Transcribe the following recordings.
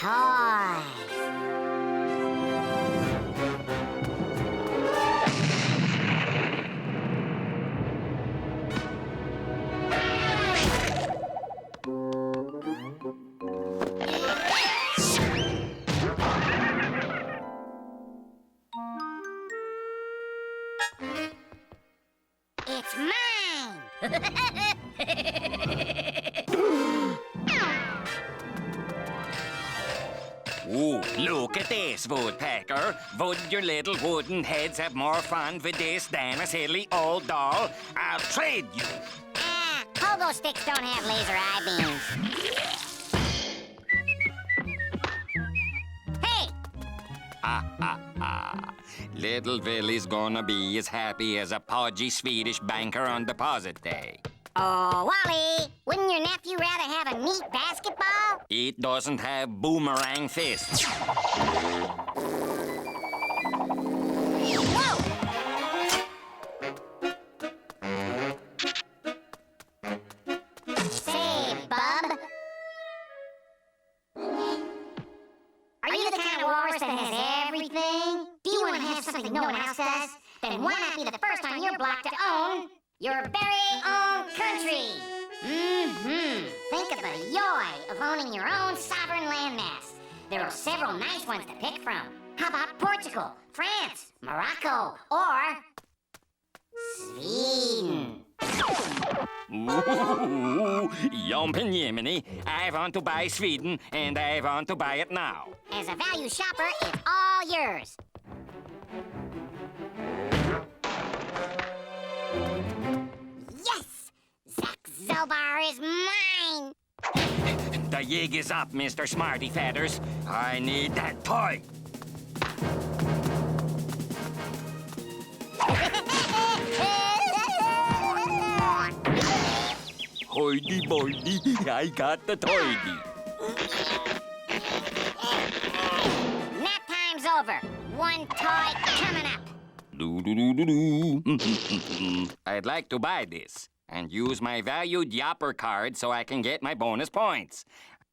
toy. It's mine! Ooh, look at this, Woodpecker. Would your little wooden heads have more fun with this than a silly old doll? I'll trade you. Pogo sticks don't have laser eye beams. Hey! Little Willie's gonna be as happy as a podgy Swedish banker on deposit day. Oh, Wally, wouldn't your nephew rather have a neat basketball? It doesn't have boomerang fists. Whoa! Say, bub. Are you the kind of walrus that has everything? Do you want to have something no one else does? Then why not be the first on your block to own your very own country? Think of the joy of owning your own sovereign landmass. There are several nice ones to pick from. How about Portugal, France, Morocco, or Sweden? Ooh, Jumpin' Jiminy. I want to buy Sweden, and I want to buy it now. As a value shopper, it's all yours. Yes! Zach Zobar is mine! The jig is up, Mr. Smarty Feathers. I need that toy. Hoity-boity, I got the toy. Nap time's over. One toy coming up. Do-do-do-do-do. I'd like to buy this and use my valued Yopper card so I can get my bonus points.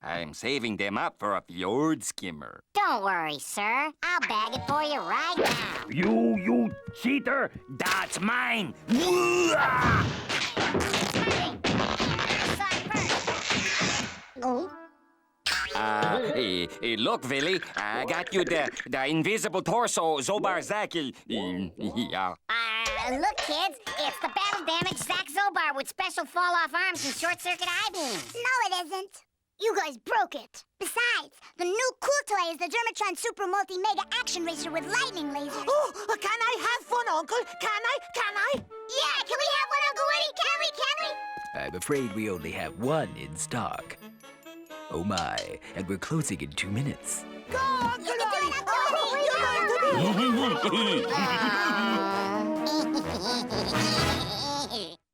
I'm saving them up for a fjord skimmer. Don't worry, sir. I'll bag it for you right now. You cheater! That's mine! Woo-ah! Oh? Look, Willie, I got you the invisible torso Zobar Zakil. Yeah. Look, kids, it's the battle-damaged Zach Zobar with special fall-off arms and short-circuit eye beams. No, it isn't. You guys broke it. Besides, the new cool toy is the Dermatron Super Multi-Mega Action Racer with lightning lasers. Oh, can I have one, Uncle? Can I? Yeah, can we have one, Uncle Woody? Can we? I'm afraid we only have one in stock. Oh my, and we're closing in 2 minutes. Go, Uncle You can do it, Woody! Uncle Woody! You're going to be...